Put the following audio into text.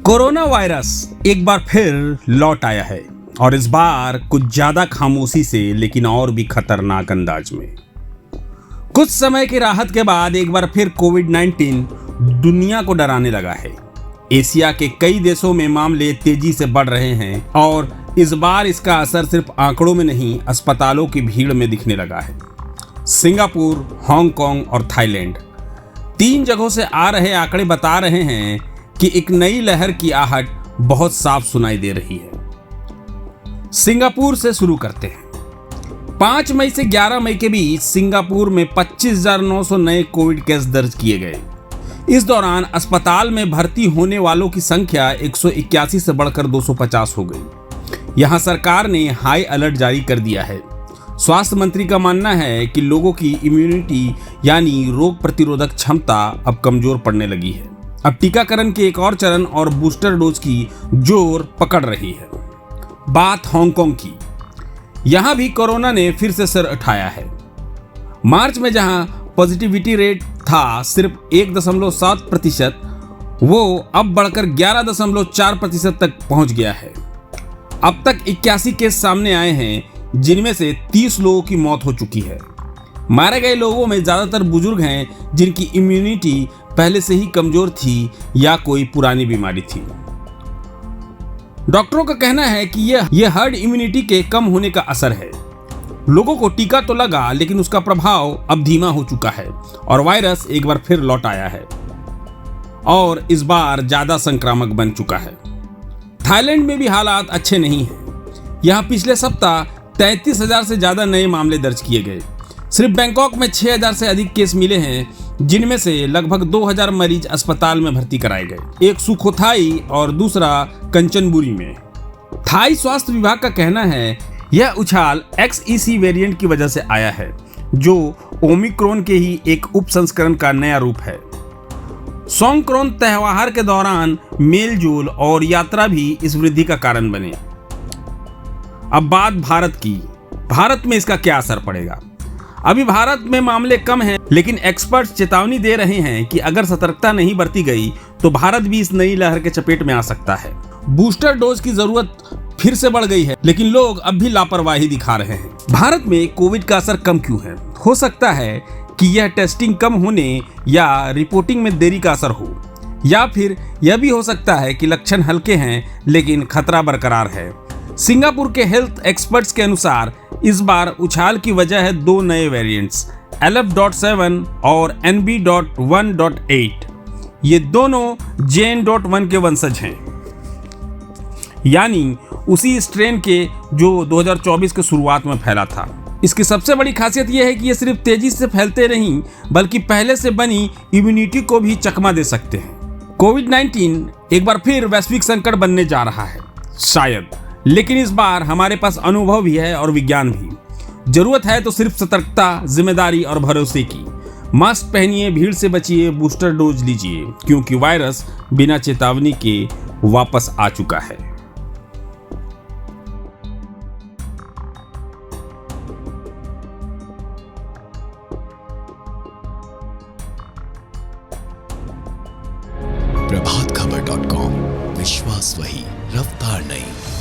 Corona virus एक बार फिर लौट आया है और इस बार कुछ ज्यादा खामोशी से लेकिन और भी खतरनाक अंदाज में। कुछ समय की राहत के बाद एक बार फिर कोविड-19 दुनिया को डराने लगा है। एशिया के कई देशों में मामले तेजी से बढ़ रहे हैं और इस बार इसका असर सिर्फ आंकड़ों में नहीं, अस्पतालों की भीड़ में दिखने लगा है। सिंगापुर, हांगकांग और थाईलैंड, 3 जगहों से आ रहे आंकड़े बता रहे हैं कि एक नई लहर की आहट बहुत साफ सुनाई दे रही है। सिंगापुर से शुरू करते हैं। 5 मई से 11 मई के बीच सिंगापुर में 25,900 नए कोविड केस दर्ज किए गए। इस दौरान अस्पताल में भर्ती होने वालों की संख्या 181 से बढ़कर 250 हो गई। यहां सरकार ने हाई अलर्ट जारी कर दिया है। स्वास्थ्य मंत्री का मानना है कि लोगों की इम्यूनिटी यानी रोग प्रतिरोधक क्षमता अब कमजोर पड़ने लगी है। अब टीकाकरण के एक और चरण और बूस्टर डोज की जोर पकड़ रही है। बात हांगकांग की, यहां भी कोरोना ने फिर से सर उठाया है। मार्च में जहां पॉजिटिविटी रेट था सिर्फ 1.7%, वो अब बढ़कर 11.4% तक पहुंच गया है। अब तक 81 केस सामने आए हैं, जिनमें से 30 लोगों की मौत हो चुकी है। मारे गए लोगों में ज्यादातर बुजुर्ग हैं जिनकी इम्यूनिटी पहले से ही कमजोर थी या कोई पुरानी बीमारी थी। डॉक्टरों का कहना है कि यह हर्ड इम्यूनिटी के कम होने का असर है। लोगों को टीका तो लगा लेकिन उसका प्रभाव अब धीमा हो चुका है और वायरस एक बार फिर लौट आया है और इस बार ज्यादा संक्रामक बन चुका है। थाईलैंड में भी हालात अच्छे नहीं हैं। यहां पिछले सप्ताह 33,000 से ज्यादा नए मामले दर्ज किए गए। सिर्फ बैंकॉक में 6,000 से अधिक केस मिले हैं, जिनमें से लगभग 2,000 मरीज अस्पताल में भर्ती कराए गए। एक सुखोथाई और दूसरा कंचनबुरी में। थाई स्वास्थ्य विभाग का कहना है यह उछाल XEC वेरिएंट की वजह से आया है, जो ओमिक्रॉन के ही एक उप संस्करण का नया रूप है। सोंगक्रोन त्योहार के दौरान मेलजोल और यात्रा भी इस वृद्धि का कारण बने। अब बात भारत की। भारत में इसका क्या असर पड़ेगा? अभी भारत में मामले कम हैं, लेकिन एक्सपर्ट्स चेतावनी दे रहे हैं कि अगर सतर्कता नहीं बरती गई तो भारत भी इस नई लहर के चपेट में आ सकता है। बूस्टर डोज की जरूरत फिर से बढ़ गई है, लेकिन लोग अब भी लापरवाही दिखा रहे हैं। भारत में कोविड का असर कम क्यों है? हो सकता है कि यह टेस्टिंग कम होने या रिपोर्टिंग में देरी का असर हो, या फिर यह भी हो सकता है कि लक्षण हल्के हैं लेकिन खतरा बरकरार है। सिंगापुर के हेल्थ एक्सपर्ट्स के अनुसार इस बार उछाल की वजह है 2 नए वेरिएंट्स, LF.7 और NB.1.8। ये दोनों JN.1 के वंशज हैं, यानी उसी स्ट्रेन के जो 2024 के शुरुआत में फैला था। इसकी सबसे बड़ी खासियत यह है कि ये सिर्फ तेजी से फैलते नहीं, बल्कि पहले से बनी इम्यूनिटी को भी चकमा दे सकते हैं। कोविड-19 एक बार फिर वैश्विक संकट बनने जा रहा है शायद, लेकिन इस बार हमारे पास अनुभव भी है और विज्ञान भी। जरूरत है तो सिर्फ सतर्कता, जिम्मेदारी और भरोसे की। मास्क पहनिए, भीड़ से बचिए, बूस्टर डोज लीजिए, क्योंकि वायरस बिना चेतावनी के वापस आ चुका है। प्रभातखबर.com, विश्वास वही, रफ्तार नहीं।